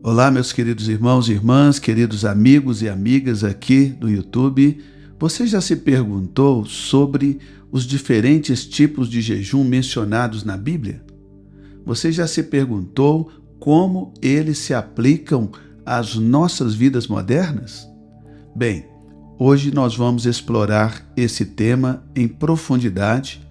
Olá, meus queridos irmãos e irmãs, queridos amigos e amigas aqui do YouTube. Você já se perguntou sobre os diferentes tipos de jejum mencionados na Bíblia? Você já se perguntou como eles se aplicam às nossas vidas modernas? Bem, hoje nós vamos explorar esse tema em profundidade.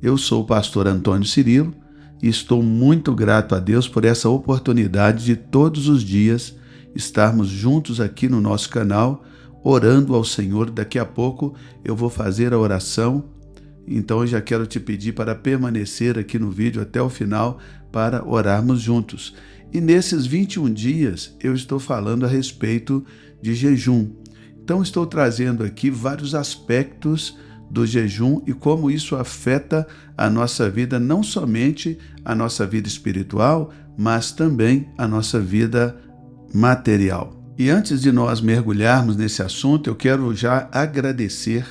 Eu sou o pastor Antônio Cirilo e estou muito grato a Deus por essa oportunidade de todos os dias estarmos juntos aqui no nosso canal, orando ao Senhor. Daqui a pouco eu vou fazer a oração, então eu já quero te pedir para permanecer aqui no vídeo até o final para orarmos juntos. E nesses 21 dias eu estou falando a respeito de jejum. Então estou trazendo aqui vários aspectos do jejum e como isso afeta a nossa vida, não somente a nossa vida espiritual, mas também a nossa vida material. E antes de nós mergulharmos nesse assunto, eu quero já agradecer,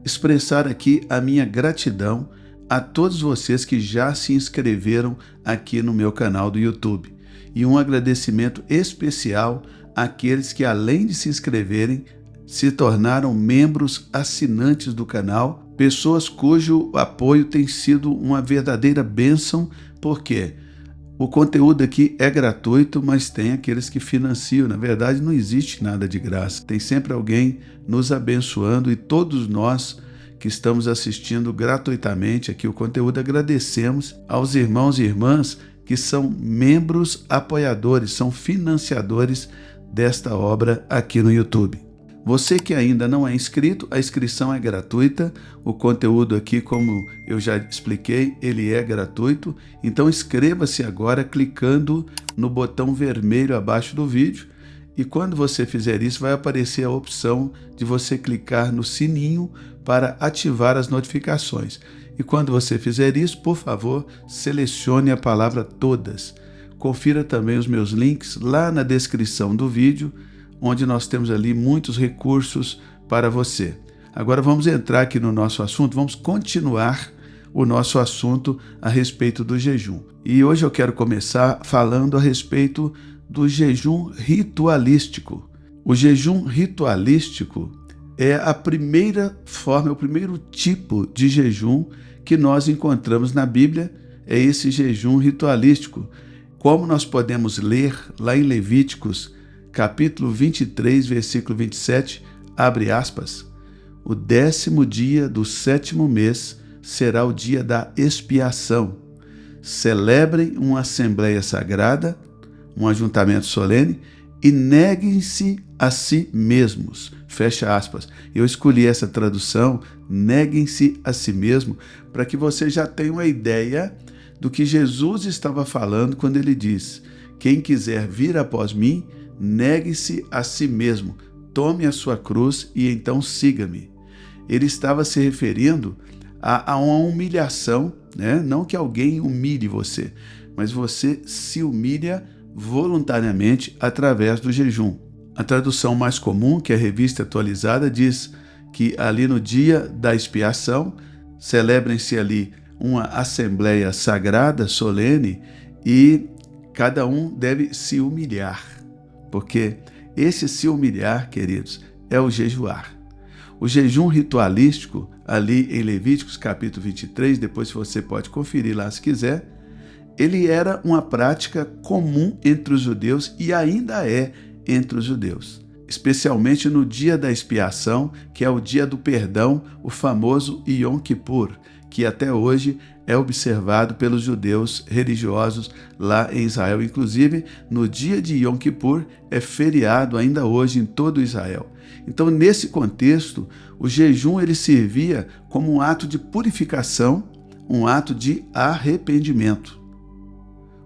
expressar aqui a minha gratidão a todos vocês que já se inscreveram aqui no meu canal do YouTube. E um agradecimento especial àqueles que, além de se inscreverem, se tornaram membros assinantes do canal, pessoas cujo apoio tem sido uma verdadeira bênção, porque o conteúdo aqui é gratuito, mas tem aqueles que financiam. Na verdade, não existe nada de graça. Tem sempre alguém nos abençoando e todos nós que estamos assistindo gratuitamente aqui o conteúdo, agradecemos aos irmãos e irmãs que são membros apoiadores, são financiadores desta obra aqui no YouTube. Você que ainda não é inscrito, a inscrição é gratuita. O conteúdo aqui, como eu já expliquei, ele é gratuito. Então inscreva-se agora clicando no botão vermelho abaixo do vídeo. E quando você fizer isso, vai aparecer a opção de você clicar no sininho para ativar as notificações. E quando você fizer isso, por favor, selecione a palavra todas. Confira também os meus links lá na descrição do vídeo, onde nós temos ali muitos recursos para você. Agora vamos entrar aqui no nosso assunto, vamos continuar o nosso assunto a respeito do jejum. E hoje eu quero começar falando a respeito do jejum ritualístico. O jejum ritualístico é a primeira forma, é o primeiro tipo de jejum que nós encontramos na Bíblia, é esse jejum ritualístico. Como nós podemos ler lá em Levíticos, capítulo 23, versículo 27, abre aspas, o 10º dia do 7º mês será o dia da expiação. Celebrem uma assembleia sagrada, um ajuntamento solene, e neguem-se a si mesmos. Fecha aspas. Eu escolhi essa tradução, neguem-se a si mesmo, para que você já tenha uma ideia do que Jesus estava falando quando ele diz, quem quiser vir após mim, negue-se a si mesmo, tome a sua cruz e então siga-me. Ele estava se referindo a uma humilhação, né? Não que alguém humilhe você, mas você se humilha voluntariamente através do jejum. A tradução mais comum, que é a Revista Atualizada, diz que ali no dia da expiação, celebrem-se ali uma assembleia sagrada, solene, e cada um deve se humilhar. Porque esse se humilhar, queridos, é o jejuar. O jejum ritualístico, ali em Levíticos capítulo 23, depois você pode conferir lá se quiser, ele era uma prática comum entre os judeus e ainda é entre os judeus. Especialmente no dia da expiação, que é o dia do perdão, o famoso Yom Kippur, que até hoje é observado pelos judeus religiosos lá em Israel. Inclusive, no dia de Yom Kippur é feriado ainda hoje em todo Israel. Então, nesse contexto, o jejum ele servia como um ato de purificação, um ato de arrependimento.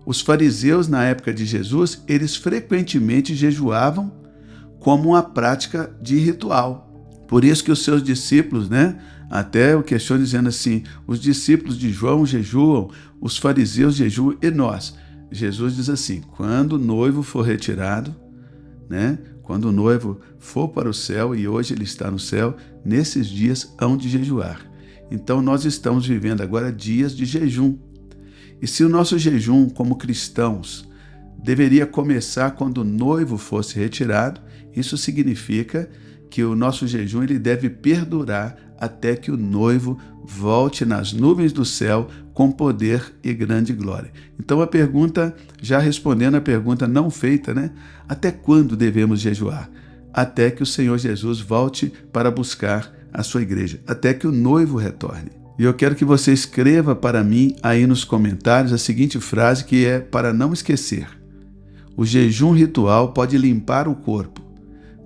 Os fariseus, na época de Jesus, eles frequentemente jejuavam como uma prática de ritual. Por isso que os seus discípulos, até eu questiono dizendo assim, os discípulos de João jejuam, os fariseus jejuam e nós. Jesus diz assim, quando o noivo for retirado, quando o noivo for para o céu, e hoje ele está no céu, nesses dias hão de jejuar. Então nós estamos vivendo agora dias de jejum. E se o nosso jejum como cristãos deveria começar quando o noivo fosse retirado. Isso significa que o nosso jejum ele deve perdurar até que o noivo volte nas nuvens do céu com poder e grande glória. Então a pergunta, já respondendo a pergunta não feita, né? Até quando devemos jejuar? Até que o Senhor Jesus volte para buscar a sua igreja, até que o noivo retorne. E eu quero que você escreva para mim aí nos comentários a seguinte frase, que é para não esquecer. O jejum ritual pode limpar o corpo,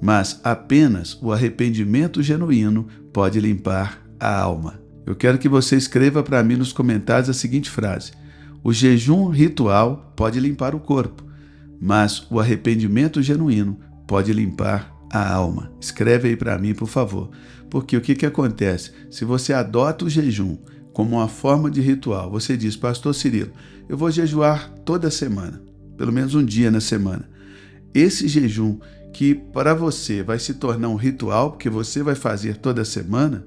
mas apenas o arrependimento genuíno pode limpar a alma. Eu quero que você escreva para mim nos comentários a seguinte frase. O jejum ritual pode limpar o corpo, mas o arrependimento genuíno pode limpar a alma. Escreve aí para mim, por favor. Porque o que acontece? Se você adota o jejum como uma forma de ritual, você diz, Pastor Cirilo, eu vou jejuar toda semana, pelo menos um dia na semana. Esse jejum que para você vai se tornar um ritual, porque você vai fazer toda semana,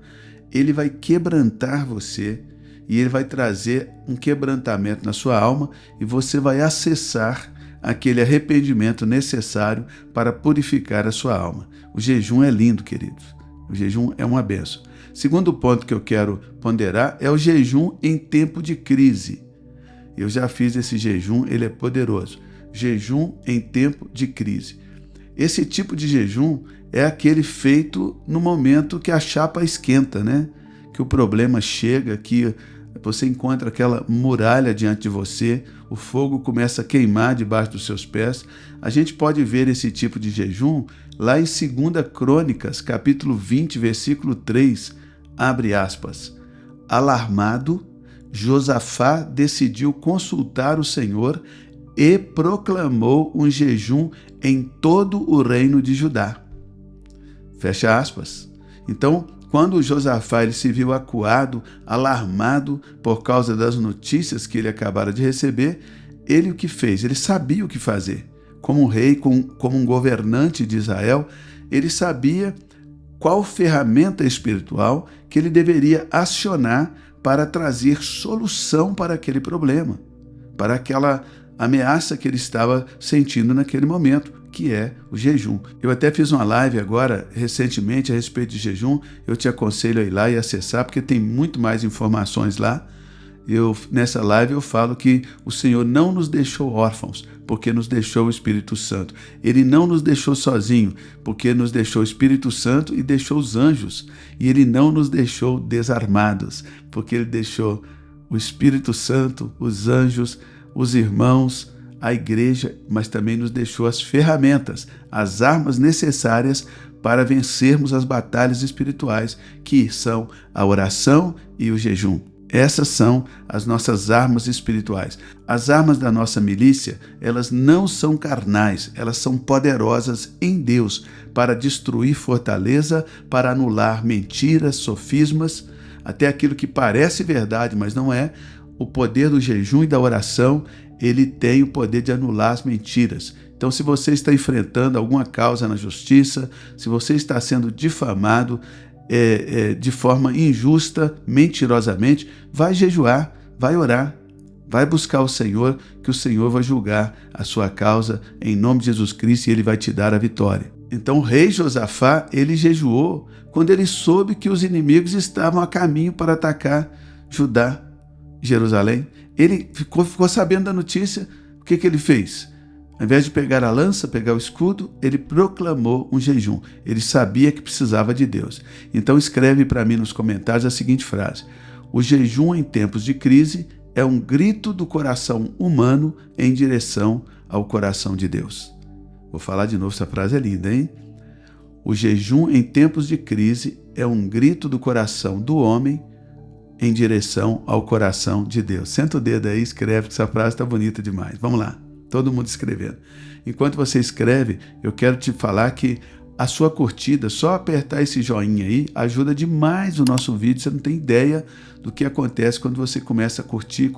ele vai quebrantar você e ele vai trazer um quebrantamento na sua alma e você vai acessar aquele arrependimento necessário para purificar a sua alma. O jejum é lindo, queridos. O jejum é uma bênção. Segundo ponto que eu quero ponderar é o jejum em tempo de crise. Eu já fiz esse jejum, ele é poderoso. Jejum em tempo de crise. Esse tipo de jejum é aquele feito no momento que a chapa esquenta, né? Que o problema chega, que você encontra aquela muralha diante de você, o fogo começa a queimar debaixo dos seus pés. A gente pode ver esse tipo de jejum lá em 2 Crônicas, capítulo 20, versículo 3, abre aspas. Alarmado, Josafá decidiu consultar o Senhor e proclamou um jejum em todo o reino de Judá. Fecha aspas. Então, quando Josafá ele se viu acuado, alarmado por causa das notícias que ele acabara de receber, ele o que fez? Ele sabia o que fazer. Como um rei, como um governante de Israel, ele sabia qual ferramenta espiritual que ele deveria acionar para trazer solução para aquele problema, para aquela ameaça que ele estava sentindo naquele momento, que é o jejum. Eu até fiz uma live agora, recentemente, a respeito de jejum. Eu te aconselho a ir lá e acessar, porque tem muito mais informações lá. Nessa live eu falo que o Senhor não nos deixou órfãos, porque nos deixou o Espírito Santo. Ele não nos deixou sozinho, porque nos deixou o Espírito Santo e deixou os anjos. E Ele não nos deixou desarmados, porque Ele deixou o Espírito Santo, os anjos, os irmãos, a igreja, mas também nos deixou as ferramentas, as armas necessárias para vencermos as batalhas espirituais, que são a oração e o jejum. Essas são as nossas armas espirituais. As armas da nossa milícia, elas não são carnais, elas são poderosas em Deus para destruir fortaleza, para anular mentiras, sofismas, até aquilo que parece verdade, mas não é. O poder do jejum e da oração, ele tem o poder de anular as mentiras. Então, se você está enfrentando alguma causa na justiça, se você está sendo difamado de forma injusta, mentirosamente, vai jejuar, vai orar, vai buscar o Senhor, que o Senhor vai julgar a sua causa em nome de Jesus Cristo e Ele vai te dar a vitória. Então, o rei Josafá, ele jejuou quando ele soube que os inimigos estavam a caminho para atacar Judá, Jerusalém. Ele ficou sabendo da notícia. O que ele fez? Ao invés de pegar a lança, pegar o escudo, ele proclamou um jejum. Ele sabia que precisava de Deus. Então escreve para mim nos comentários a seguinte frase: o jejum em tempos de crise é um grito do coração humano em direção ao coração de Deus. Vou falar de novo, essa frase é linda, hein? O jejum em tempos de crise é um grito do coração do homem em direção ao coração de Deus. Senta o dedo aí, escreve, que essa frase está bonita demais. Vamos lá, todo mundo escrevendo. Enquanto você escreve, eu quero te falar que a sua curtida, só apertar esse joinha aí, ajuda demais o nosso vídeo. Você não tem ideia do que acontece quando você começa a curtir,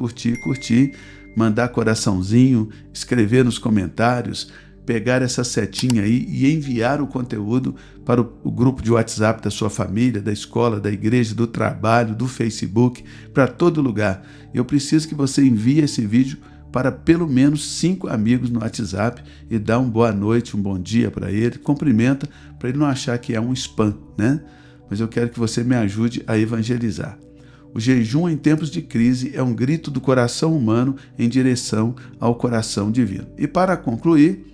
mandar coraçãozinho, escrever nos comentários, pegar essa setinha aí e enviar o conteúdo para o grupo de WhatsApp da sua família, da escola, da igreja, do trabalho, do Facebook, para todo lugar. Eu preciso que você envie esse vídeo para pelo menos 5 amigos no WhatsApp e dá uma boa noite, um bom dia para ele, cumprimenta, para ele não achar que é um spam, né? Mas eu quero que você me ajude a evangelizar. O jejum em tempos de crise é um grito do coração humano em direção ao coração divino. E para concluir,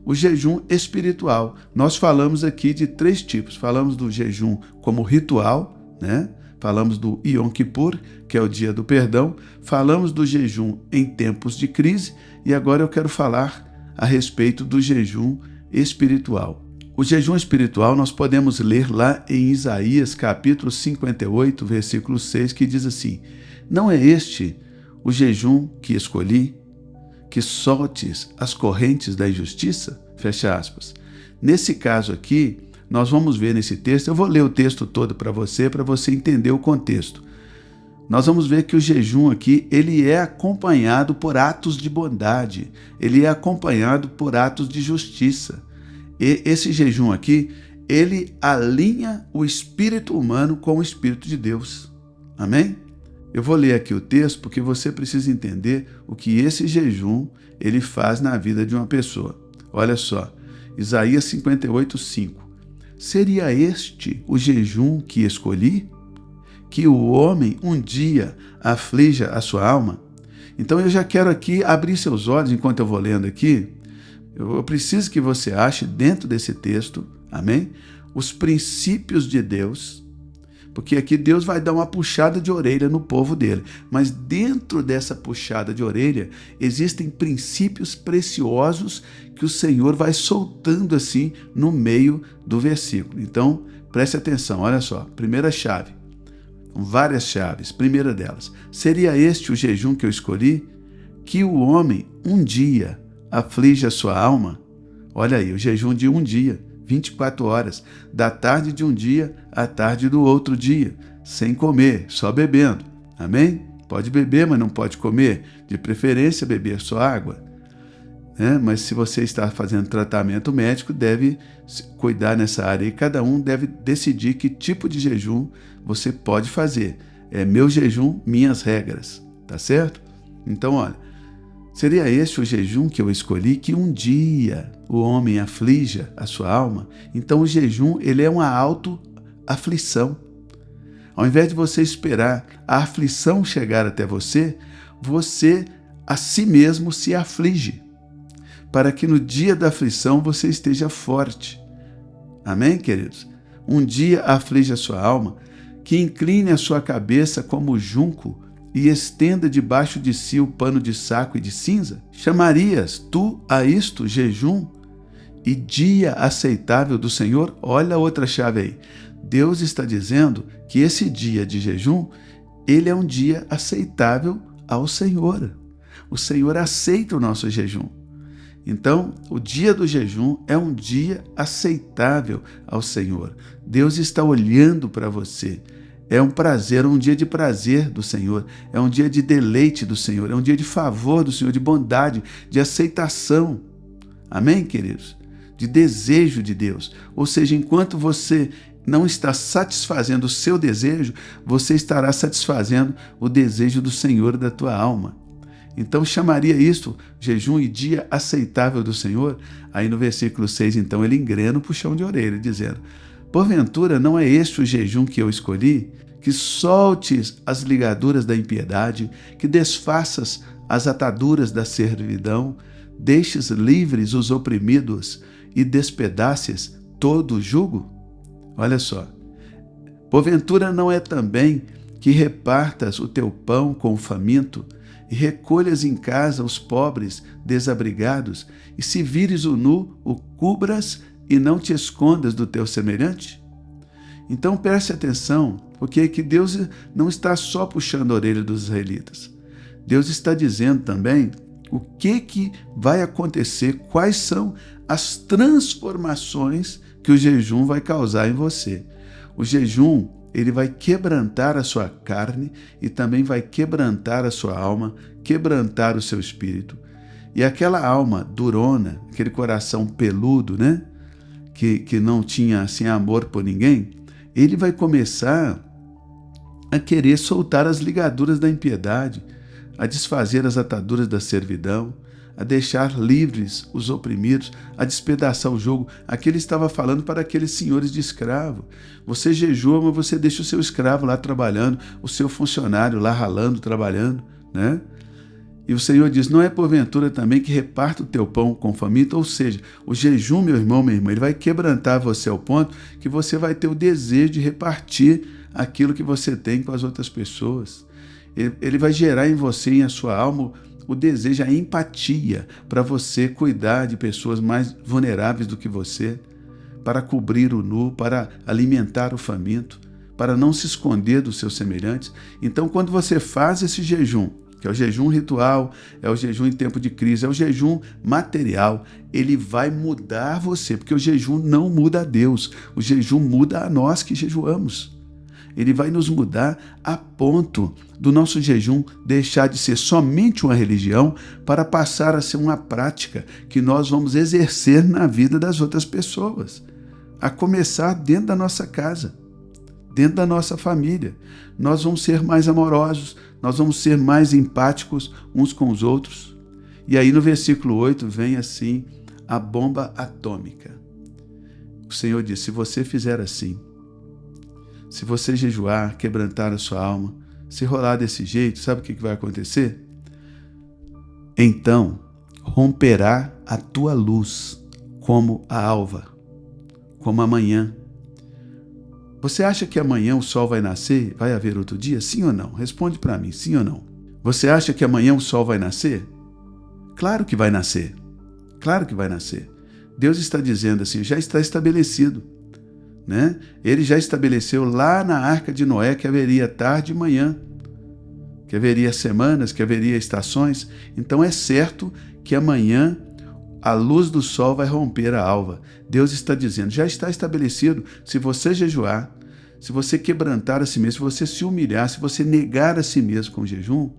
o jejum espiritual. Nós falamos aqui de 3 tipos. Falamos do jejum como ritual, né? Falamos do Yom Kippur, que é o dia do perdão. Falamos do jejum em tempos de crise. E agora eu quero falar a respeito do jejum espiritual. O jejum espiritual nós podemos ler lá em Isaías capítulo 58, versículo 6, que diz assim: não é este o jejum que escolhi, que soltes as correntes da injustiça? Fecha aspas. Nesse caso aqui, nós vamos ver nesse texto, eu vou ler o texto todo para você entender o contexto. Nós vamos ver que o jejum aqui, ele é acompanhado por atos de bondade, ele é acompanhado por atos de justiça. E esse jejum aqui, ele alinha o espírito humano com o espírito de Deus. Amém? Eu vou ler aqui o texto porque você precisa entender o que esse jejum ele faz na vida de uma pessoa. Olha só, Isaías 58, 5. Seria este o jejum que escolhi? Que o homem um dia aflija a sua alma? Então eu já quero aqui abrir seus olhos enquanto eu vou lendo aqui. Eu preciso que você ache dentro desse texto, amém? Os princípios de Deus, porque aqui Deus vai dar uma puxada de orelha no povo dele, mas dentro dessa puxada de orelha existem princípios preciosos que o Senhor vai soltando assim no meio do versículo. Então, preste atenção, olha só, primeira chave, várias chaves, primeira delas, seria este o jejum que eu escolhi? Que o homem um dia aflige a sua alma? Olha aí, o jejum de um dia, 24 horas, da tarde de um dia à tarde do outro dia, sem comer, só bebendo. Amém? Pode beber, mas não pode comer. De preferência, beber só água. Mas se você está fazendo tratamento médico, deve cuidar nessa área e cada um deve decidir que tipo de jejum você pode fazer. É meu jejum, minhas regras. Tá certo? Então, olha, seria este o jejum que eu escolhi, que um dia o homem aflija a sua alma? Então o jejum, ele é uma autoaflição. Ao invés de você esperar a aflição chegar até você, você a si mesmo se aflige, para que no dia da aflição você esteja forte. Amém, queridos? Um dia aflige a sua alma, que incline a sua cabeça como junco e estenda debaixo de si o pano de saco e de cinza? Chamarias tu a isto jejum e dia aceitável do Senhor? Olha a outra chave aí. Deus está dizendo que esse dia de jejum, ele é um dia aceitável ao Senhor. O Senhor aceita o nosso jejum. Então, o dia do jejum é um dia aceitável ao Senhor. Deus está olhando para você. É um prazer, um dia de prazer do Senhor, é um dia de deleite do Senhor, é um dia de favor do Senhor, de bondade, de aceitação. Amém, queridos? De desejo de Deus. Ou seja, enquanto você não está satisfazendo o seu desejo, você estará satisfazendo o desejo do Senhor da tua alma. Então, chamaria isto jejum e dia aceitável do Senhor? Aí no versículo 6, então, ele engrena o puxão de orelha, dizendo: porventura não é este o jejum que eu escolhi? Que soltes as ligaduras da impiedade, que desfaças as ataduras da servidão, deixes livres os oprimidos e despedaces todo o jugo? Olha só. Porventura não é também que repartas o teu pão com o faminto e recolhas em casa os pobres desabrigados, e se vires o nu, o cubras e não te escondas do teu semelhante? Então preste atenção, porque que Deus não está só puxando a orelha dos israelitas. Deus está dizendo também o que vai acontecer, quais são as transformações que o jejum vai causar em você. O jejum, ele vai quebrantar a sua carne e também vai quebrantar a sua alma, quebrantar o seu espírito. E aquela alma durona, aquele coração peludo, né? Que não tinha assim amor por ninguém, ele vai começar a querer soltar as ligaduras da impiedade, a desfazer as ataduras da servidão, a deixar livres os oprimidos, a despedaçar o jugo. Aqui ele estava falando para aqueles senhores de escravo. Você jejua, mas você deixa o seu escravo lá trabalhando, o seu funcionário lá ralando, trabalhando, né? E o Senhor diz, não é porventura também que reparta o teu pão com faminto? Ou seja, o jejum, meu irmão, minha irmã, ele vai quebrantar você ao ponto que você vai ter o desejo de repartir aquilo que você tem com as outras pessoas. Ele vai gerar em você e em sua alma o desejo, a empatia para você cuidar de pessoas mais vulneráveis do que você, para cobrir o nu, para alimentar o faminto, para não se esconder dos seus semelhantes. Então, quando você faz esse jejum, que é o jejum ritual, é o jejum em tempo de crise, é o jejum material, ele vai mudar você, porque o jejum não muda a Deus, o jejum muda a nós que jejuamos. Ele vai nos mudar a ponto do nosso jejum deixar de ser somente uma religião para passar a ser uma prática que nós vamos exercer na vida das outras pessoas, a começar dentro da nossa casa, dentro da nossa família. Nós vamos ser mais amorosos, nós vamos ser mais empáticos uns com os outros. E aí no versículo 8 vem assim a bomba atômica. O Senhor diz, se você fizer assim, se você jejuar, quebrantar a sua alma, se rolar desse jeito, sabe o que vai acontecer? Então romperá a tua luz como a alva, como amanhã. Você acha que amanhã o sol vai nascer? Vai haver outro dia? Sim ou não? Responde para mim, sim ou não? Você acha que amanhã o sol vai nascer? Claro que vai nascer. Claro que vai nascer. Deus está dizendo assim, já está estabelecido, né? Ele já estabeleceu lá na Arca de Noé que haveria tarde e manhã, que haveria semanas, que haveria estações. Então é certo que amanhã a luz do sol vai romper a alva. Deus está dizendo, já está estabelecido, se você jejuar, se você quebrantar a si mesmo, se você se humilhar, se você negar a si mesmo com jejum,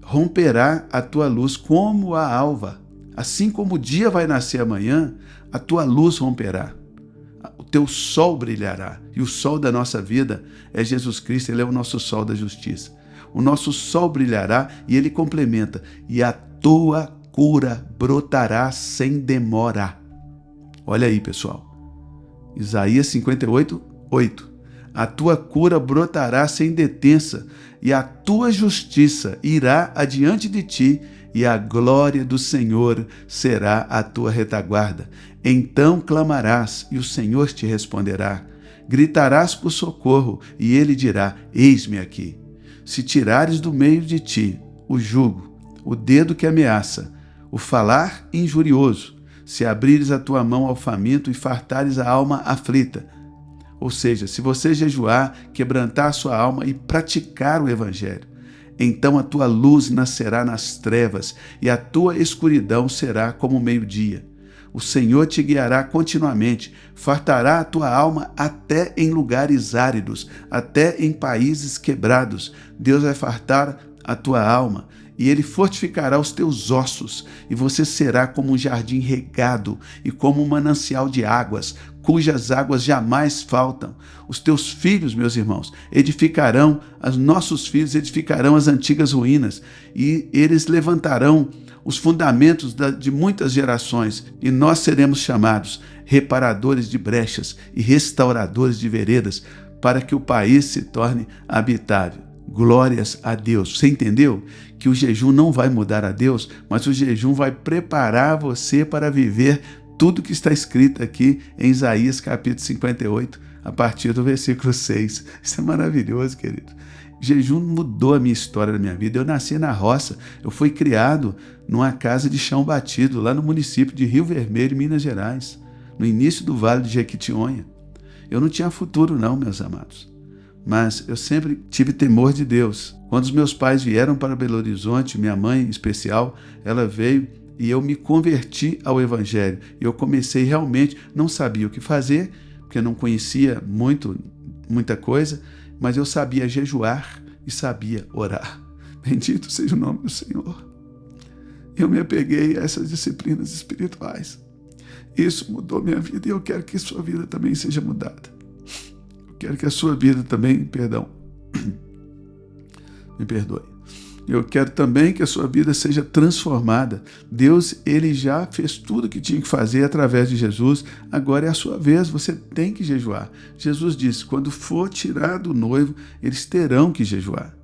romperá a tua luz como a alva. Assim como o dia vai nascer amanhã, a tua luz romperá. O teu sol brilhará. E o sol da nossa vida é Jesus Cristo, ele é o nosso sol da justiça. O nosso sol brilhará e ele complementa, e a tua cura brotará sem demora. Olha aí, pessoal. Isaías 58, 8. A tua cura brotará sem detença, e a tua justiça irá adiante de ti, e a glória do Senhor será a tua retaguarda. Então clamarás, e o Senhor te responderá. Gritarás por socorro, e ele dirá, eis-me aqui. Se tirares do meio de ti o jugo, o dedo que ameaça, o falar injurioso, se abrires a tua mão ao faminto e fartares a alma aflita. Ou seja, se você jejuar, quebrantar a sua alma e praticar o evangelho, então a tua luz nascerá nas trevas e a tua escuridão será como o meio-dia. O Senhor te guiará continuamente, fartará a tua alma até em lugares áridos, até em países quebrados. Deus vai fartar a tua alma e ele fortificará os teus ossos, e você será como um jardim regado e como um manancial de águas, cujas águas jamais faltam. Os teus filhos, meus irmãos, edificarão, os nossos filhos edificarão as antigas ruínas, e eles levantarão os fundamentos de muitas gerações, e nós seremos chamados reparadores de brechas e restauradores de veredas, para que o país se torne habitável. Glórias a Deus. Você entendeu? Que o jejum não vai mudar a Deus, mas o jejum vai preparar você para viver tudo que está escrito aqui em Isaías capítulo 58, a partir do versículo 6. Isso é maravilhoso, querido. O jejum mudou a minha história da minha vida. Eu nasci na roça, eu fui criado numa casa de chão batido, lá no município de Rio Vermelho, Minas Gerais, no início do Vale de Jequitinhonha. Eu não tinha futuro não, meus amados. Mas eu sempre tive temor de Deus. Quando os meus pais vieram para Belo Horizonte, minha mãe em especial, ela veio e eu me converti ao Evangelho. Eu comecei realmente, não sabia o que fazer, porque eu não conhecia muita coisa, mas eu sabia jejuar e sabia orar. Bendito seja o nome do Senhor. Eu me apeguei a essas disciplinas espirituais. Isso mudou minha vida e eu quero que sua vida também seja mudada. Quero que a sua vida também, me perdoe. Eu quero também que a sua vida seja transformada. Deus, ele já fez tudo o que tinha que fazer através de Jesus. Agora é a sua vez, você tem que jejuar. Jesus disse, quando for tirado o noivo, eles terão que jejuar.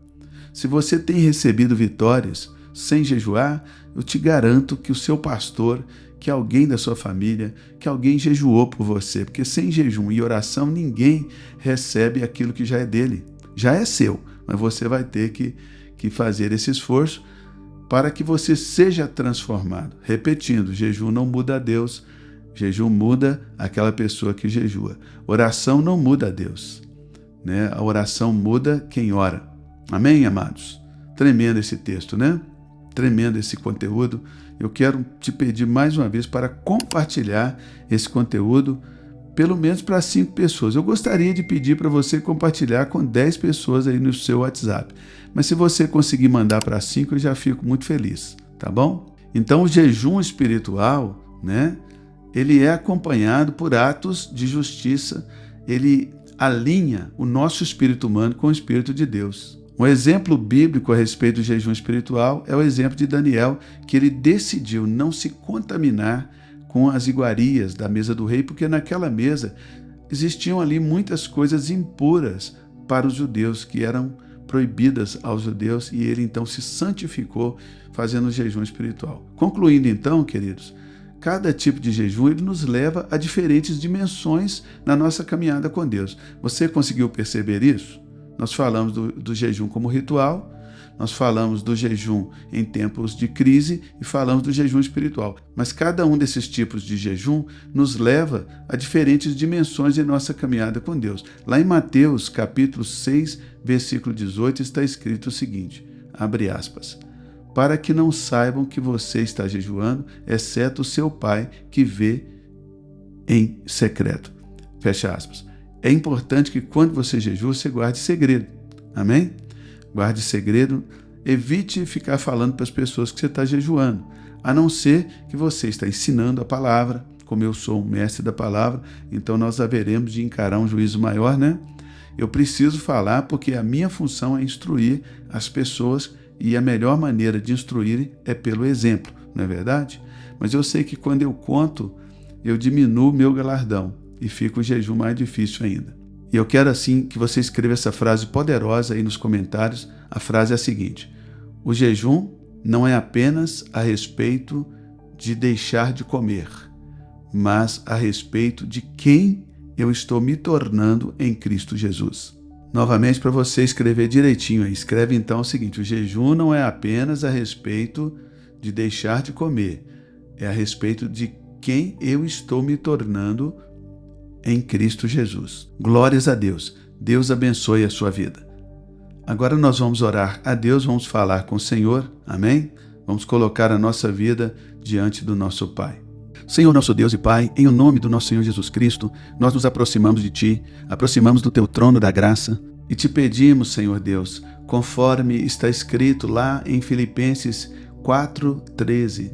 Se você tem recebido vitórias sem jejuar, eu te garanto que o seu pastor, que alguém da sua família, que alguém jejuou por você, porque sem jejum e oração ninguém recebe aquilo que já é dele. Já é seu, mas você vai ter que fazer esse esforço para que você seja transformado. Repetindo, jejum não muda a Deus, jejum muda aquela pessoa que jejua. Oração não muda a Deus, né? A oração muda quem ora. Amém, amados? Tremendo esse texto, né? Tremendo esse conteúdo. Eu quero te pedir mais uma vez para compartilhar esse conteúdo pelo menos para 5 pessoas. Eu gostaria de pedir para você compartilhar com 10 pessoas aí no seu WhatsApp. Mas se você conseguir mandar para 5, eu já fico muito feliz, tá bom? Então o jejum espiritual, né? Ele é acompanhado por atos de justiça. Ele alinha o nosso espírito humano com o espírito de Deus. Um exemplo bíblico a respeito do jejum espiritual é o exemplo de Daniel, que ele decidiu não se contaminar com as iguarias da mesa do rei, porque naquela mesa existiam ali muitas coisas impuras para os judeus, que eram proibidas aos judeus, e ele então se santificou fazendo o jejum espiritual. Concluindo então, queridos, cada tipo de jejum ele nos leva a diferentes dimensões na nossa caminhada com Deus. Você conseguiu perceber isso? Nós falamos do jejum como ritual, nós falamos do jejum em tempos de crise e falamos do jejum espiritual. Mas cada um desses tipos de jejum nos leva a diferentes dimensões em nossa caminhada com Deus. Lá em Mateus, capítulo 6, versículo 18, está escrito o seguinte, abre aspas, para que não saibam que você está jejuando, exceto o seu pai que vê em secreto. Fecha aspas. É importante que quando você jejua, você guarde segredo. Amém? Guarde segredo, evite ficar falando para as pessoas que você está jejuando, a não ser que você está ensinando a palavra, como eu sou um mestre da palavra, então nós haveremos de encarar um juízo maior, né? Eu preciso falar porque a minha função é instruir as pessoas e a melhor maneira de instruir é pelo exemplo, não é verdade? Mas eu sei que quando eu conto, eu diminuo o meu galardão e fica o jejum mais difícil ainda. E eu quero assim que você escreva essa frase poderosa aí nos comentários. A frase é a seguinte, o jejum não é apenas a respeito de deixar de comer, mas a respeito de quem eu estou me tornando em Cristo Jesus. Novamente, para você escrever direitinho aí, escreve então o seguinte, o jejum não é apenas a respeito de deixar de comer, é a respeito de quem eu estou me tornando em Cristo Jesus. Glórias a Deus. Deus abençoe a sua vida. Agora nós vamos orar a Deus, vamos falar com o Senhor. Amém? Vamos colocar a nossa vida diante do nosso Pai. Senhor, nosso Deus e Pai, em o nome do nosso Senhor Jesus Cristo, nós nos aproximamos de Ti, aproximamos do Teu trono da graça e Te pedimos, Senhor Deus, conforme está escrito lá em Filipenses 4:13,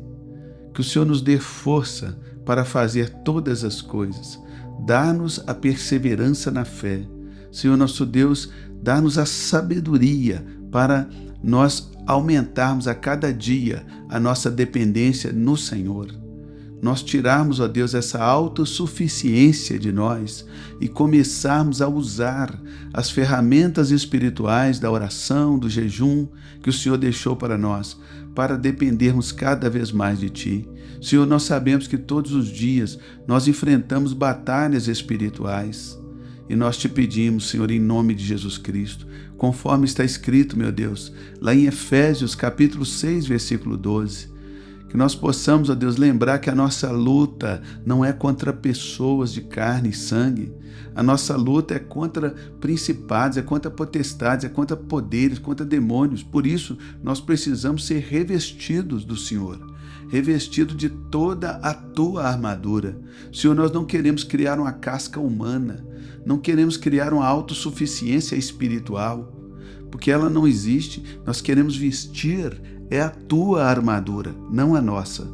que o Senhor nos dê força para fazer todas as coisas. Dá-nos a perseverança na fé. Senhor nosso Deus, dá-nos a sabedoria para nós aumentarmos a cada dia a nossa dependência no Senhor. Nós tirarmos, ó Deus, essa autossuficiência de nós e começarmos a usar as ferramentas espirituais da oração, do jejum que o Senhor deixou para nós, para dependermos cada vez mais de Ti. Senhor, nós sabemos que todos os dias nós enfrentamos batalhas espirituais e nós Te pedimos, Senhor, em nome de Jesus Cristo, conforme está escrito, meu Deus, lá em Efésios capítulo 6, versículo 12, que nós possamos, ó Deus, lembrar que a nossa luta não é contra pessoas de carne e sangue. A nossa luta é contra principados, é contra potestades, é contra poderes, contra demônios. Por isso, nós precisamos ser revestidos do Senhor, revestidos de toda a Tua armadura. Senhor, nós não queremos criar uma casca humana, não queremos criar uma autossuficiência espiritual, porque ela não existe. Nós queremos vestir é a Tua armadura, não a nossa.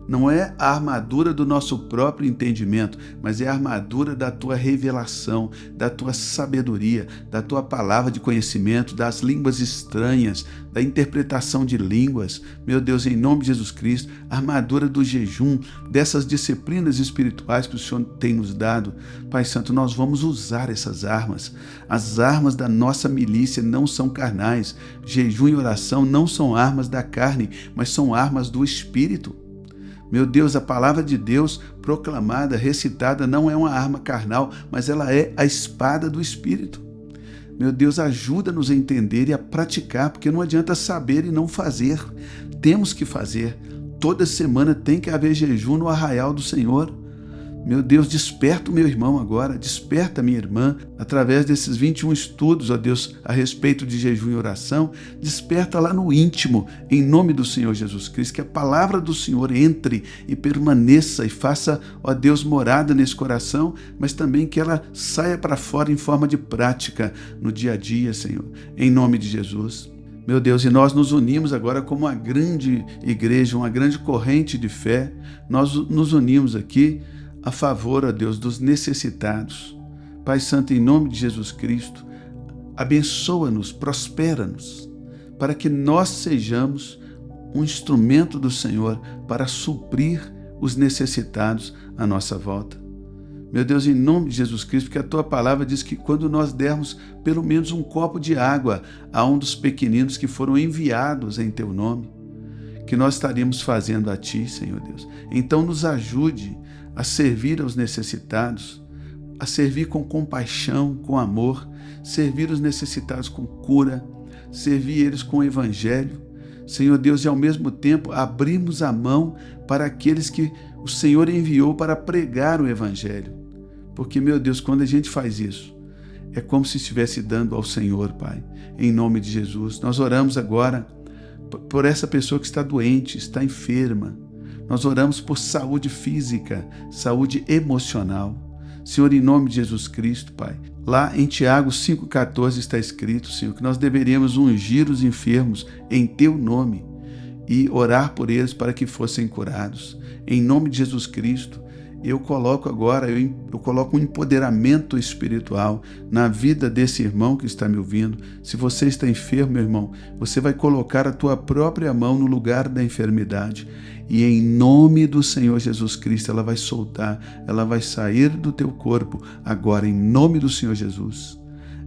Não é a armadura do nosso próprio entendimento, mas é a armadura da tua revelação, da tua sabedoria, da tua palavra de conhecimento, das línguas estranhas, da interpretação de línguas. Meu Deus, em nome de Jesus Cristo, a armadura do jejum, dessas disciplinas espirituais que o Senhor tem nos dado. Pai Santo, nós vamos usar essas armas. As armas da nossa milícia não são carnais. Jejum e oração não são armas da carne, mas são armas do Espírito. Meu Deus, a palavra de Deus proclamada, recitada, não é uma arma carnal, mas ela é a espada do Espírito. Meu Deus, ajuda-nos a entender e a praticar, porque não adianta saber e não fazer. Temos que fazer. Toda semana tem que haver jejum no arraial do Senhor. Meu Deus, desperta o meu irmão agora, desperta a minha irmã, através desses 21 estudos, ó Deus, a respeito de jejum e oração, desperta lá no íntimo, em nome do Senhor Jesus Cristo, que a palavra do Senhor entre e permaneça e faça, ó Deus, morada nesse coração, mas também que ela saia para fora em forma de prática no dia a dia, Senhor, em nome de Jesus. Meu Deus, e nós nos unimos agora como uma grande igreja, uma grande corrente de fé, nós nos unimos aqui a favor, ó Deus, dos necessitados. Pai Santo, em nome de Jesus Cristo, abençoa-nos, prospera-nos, para que nós sejamos um instrumento do Senhor para suprir os necessitados à nossa volta. Meu Deus, em nome de Jesus Cristo, porque a Tua palavra diz que quando nós dermos pelo menos um copo de água a um dos pequeninos que foram enviados em Teu nome, que nós estaríamos fazendo a Ti, Senhor Deus. Então nos ajude a servir aos necessitados, a servir com compaixão, com amor, servir os necessitados com cura, servir eles com o Evangelho, Senhor Deus, e ao mesmo tempo abrimos a mão para aqueles que o Senhor enviou para pregar o Evangelho. Porque, meu Deus, quando a gente faz isso, é como se estivesse dando ao Senhor, Pai, em nome de Jesus. Nós oramos agora por essa pessoa que está doente, está enferma. Nós oramos por saúde física, saúde emocional. Senhor, em nome de Jesus Cristo, Pai, lá em Tiago 5,14 está escrito, Senhor, que nós deveríamos ungir os enfermos em Teu nome e orar por eles para que fossem curados. Em nome de Jesus Cristo, eu coloco agora, eu coloco um empoderamento espiritual na vida desse irmão que está me ouvindo. Se você está enfermo, meu irmão, você vai colocar a tua própria mão no lugar da enfermidade e em nome do Senhor Jesus Cristo ela vai soltar, ela vai sair do teu corpo agora em nome do Senhor Jesus.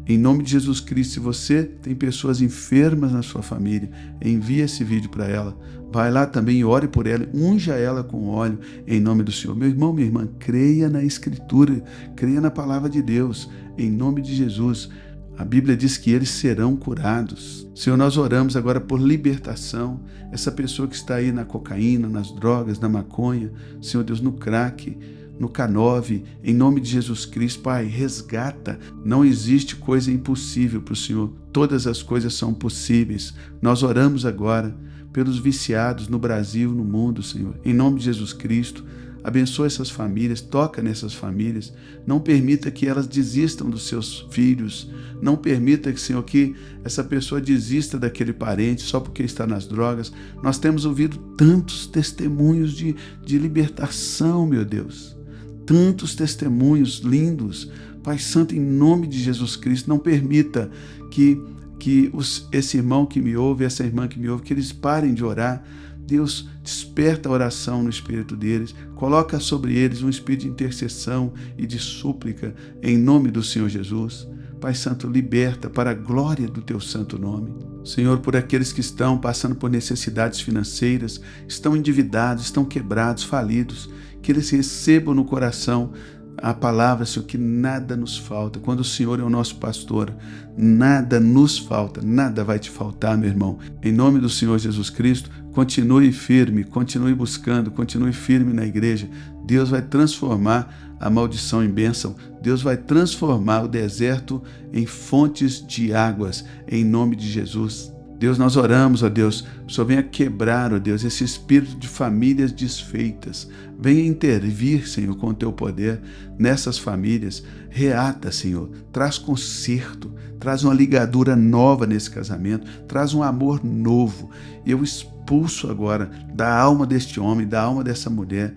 Em nome de Jesus Cristo, se você tem pessoas enfermas na sua família, envie esse vídeo para ela. Vai lá também e ore por ela, unja ela com óleo em nome do Senhor. Meu irmão, minha irmã, creia na Escritura, creia na palavra de Deus, em nome de Jesus. A Bíblia diz que eles serão curados. Senhor, nós oramos agora por libertação. Essa pessoa que está aí na cocaína, nas drogas, na maconha, Senhor Deus, no crack, no K9, em nome de Jesus Cristo, Pai, resgata. Não existe coisa impossível para o Senhor. Todas as coisas são possíveis. Nós oramos agora pelos viciados no Brasil, no mundo, Senhor. Em nome de Jesus Cristo, abençoa essas famílias, toca nessas famílias. Não permita que elas desistam dos seus filhos. Não permita, Senhor, que essa pessoa desista daquele parente só porque está nas drogas. Nós temos ouvido tantos testemunhos de libertação, meu Deus. Tantos testemunhos lindos. Pai Santo, em nome de Jesus Cristo, não permita que esse irmão que me ouve, essa irmã que me ouve, que eles parem de orar. Deus, desperta a oração no espírito deles, coloca sobre eles um espírito de intercessão e de súplica, em nome do Senhor Jesus. Pai Santo, liberta para a glória do Teu santo nome. Senhor, por aqueles que estão passando por necessidades financeiras, estão endividados, estão quebrados, falidos, que eles recebam no coração a palavra, Senhor, que nada nos falta. Quando o Senhor é o nosso pastor, nada nos falta, nada vai te faltar, meu irmão. Em nome do Senhor Jesus Cristo, continue firme, continue buscando, continue firme na igreja. Deus vai transformar a maldição em bênção. Deus vai transformar o deserto em fontes de águas, em nome de Jesus. Deus, nós oramos, ó Deus, o Senhor venha quebrar, ó Deus, esse espírito de famílias desfeitas. Venha intervir, Senhor, com o Teu poder nessas famílias. Reata, Senhor, traz conserto, traz uma ligadura nova nesse casamento, traz um amor novo. Eu espero, expulso agora da alma deste homem, da alma dessa mulher,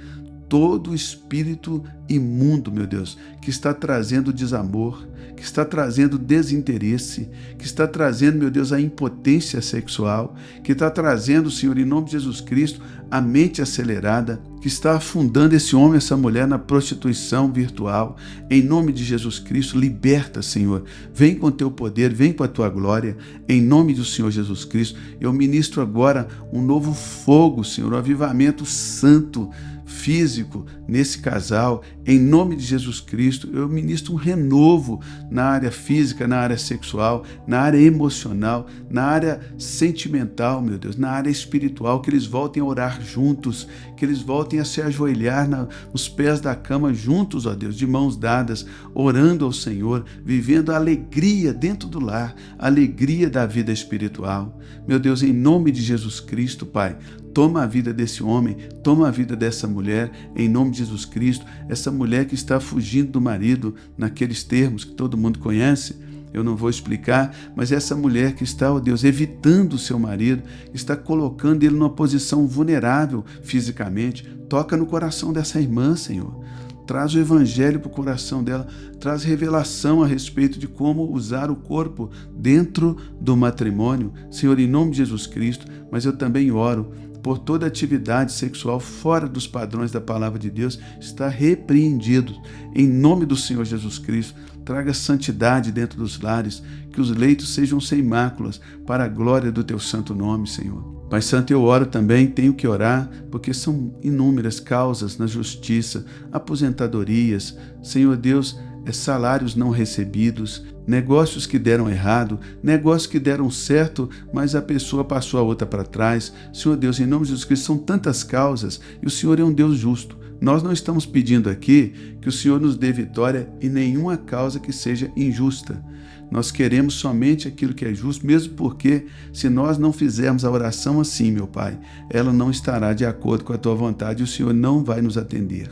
todo espírito imundo, meu Deus, que está trazendo desamor, que está trazendo desinteresse, que está trazendo, meu Deus, a impotência sexual, que está trazendo, Senhor, em nome de Jesus Cristo, a mente acelerada, que está afundando esse homem, essa mulher na prostituição virtual. Em nome de Jesus Cristo, liberta, Senhor. Vem com teu poder, vem com a tua glória. Em nome do Senhor Jesus Cristo, eu ministro agora um novo fogo, Senhor, um avivamento santo, físico nesse casal. Em nome de Jesus Cristo, eu ministro um renovo na área física, na área sexual, na área emocional, na área sentimental, meu Deus, na área espiritual, que eles voltem a orar juntos, que eles voltem a se ajoelhar nos pés da cama juntos, ó Deus, de mãos dadas, orando ao Senhor, vivendo a alegria dentro do lar, a alegria da vida espiritual. Meu Deus, em nome de Jesus Cristo, Pai, toma a vida desse homem, toma a vida dessa mulher, em nome de Jesus Cristo, essa mulher que está fugindo do marido, naqueles termos que todo mundo conhece, eu não vou explicar, mas essa mulher que está, ó Deus, evitando o seu marido, está colocando ele numa posição vulnerável fisicamente. Toca no coração dessa irmã, Senhor. Traz o evangelho para o coração dela, traz revelação a respeito de como usar o corpo dentro do matrimônio. Senhor, em nome de Jesus Cristo, mas eu também oro por toda atividade sexual fora dos padrões da palavra de Deus, está repreendido. Em nome do Senhor Jesus Cristo, traga santidade dentro dos lares, que os leitos sejam sem máculas, para a glória do teu santo nome, Senhor. Pai Santo, eu oro também, tenho que orar, porque são inúmeras causas na justiça, aposentadorias, Senhor Deus, salários não recebidos, negócios que deram errado, negócios que deram certo, mas a pessoa passou a outra para trás. Senhor Deus, em nome de Jesus Cristo, são tantas causas e o Senhor é um Deus justo. Nós não estamos pedindo aqui que o Senhor nos dê vitória em nenhuma causa que seja injusta. Nós queremos somente aquilo que é justo, mesmo porque, se nós não fizermos a oração assim, meu Pai, ela não estará de acordo com a Tua vontade e o Senhor não vai nos atender.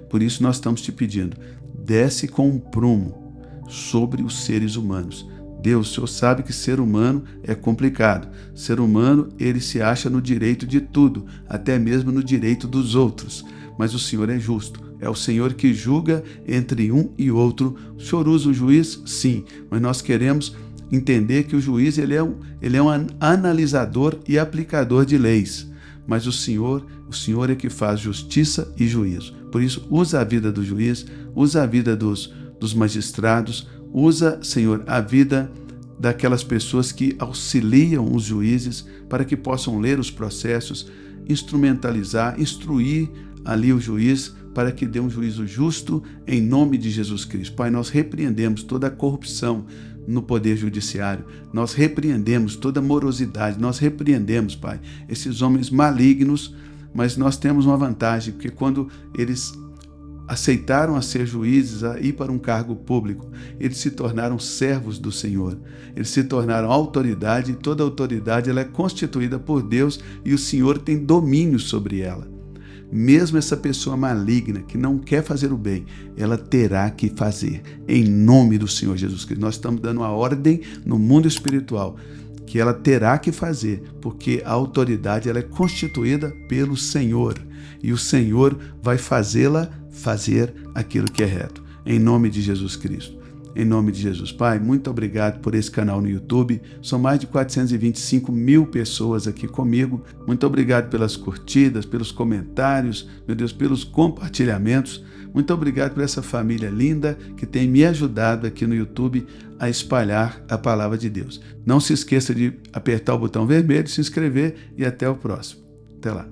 Por isso nós estamos te pedindo, desce com um prumo sobre os seres humanos. Deus, o Senhor sabe que ser humano é complicado. Ser humano, ele se acha no direito de tudo, até mesmo no direito dos outros. Mas o Senhor é justo. É o Senhor que julga entre um e outro. O Senhor usa o juiz? Sim, mas nós queremos entender que o juiz ele é um analisador e aplicador de leis. Mas o Senhor é que faz justiça e juízo. Por isso, usa a vida do juiz, usa a vida dos magistrados, usa, Senhor, a vida daquelas pessoas que auxiliam os juízes para que possam ler os processos, instrumentalizar, instruir ali o juiz para que dê um juízo justo em nome de Jesus Cristo. Pai, nós repreendemos toda a corrupção no poder judiciário, nós repreendemos toda morosidade, nós repreendemos, Pai, esses homens malignos, mas nós temos uma vantagem, porque quando eles aceitaram a ser juízes, a ir para um cargo público, eles se tornaram servos do Senhor, eles se tornaram autoridade, e toda autoridade ela é constituída por Deus e o Senhor tem domínio sobre ela. Mesmo essa pessoa maligna que não quer fazer o bem, ela terá que fazer, em nome do Senhor Jesus Cristo. Nós estamos dando uma ordem no mundo espiritual, que ela terá que fazer, porque a autoridade ela é constituída pelo Senhor, e o Senhor vai fazê-la fazer aquilo que é reto, em nome de Jesus Cristo. Em nome de Jesus. Pai, muito obrigado por esse canal no YouTube. São mais de 425 mil pessoas aqui comigo. Muito obrigado pelas curtidas, pelos comentários, meu Deus, pelos compartilhamentos. Muito obrigado por essa família linda que tem me ajudado aqui no YouTube a espalhar a palavra de Deus. Não se esqueça de apertar o botão vermelho, se inscrever e até o próximo. Até lá.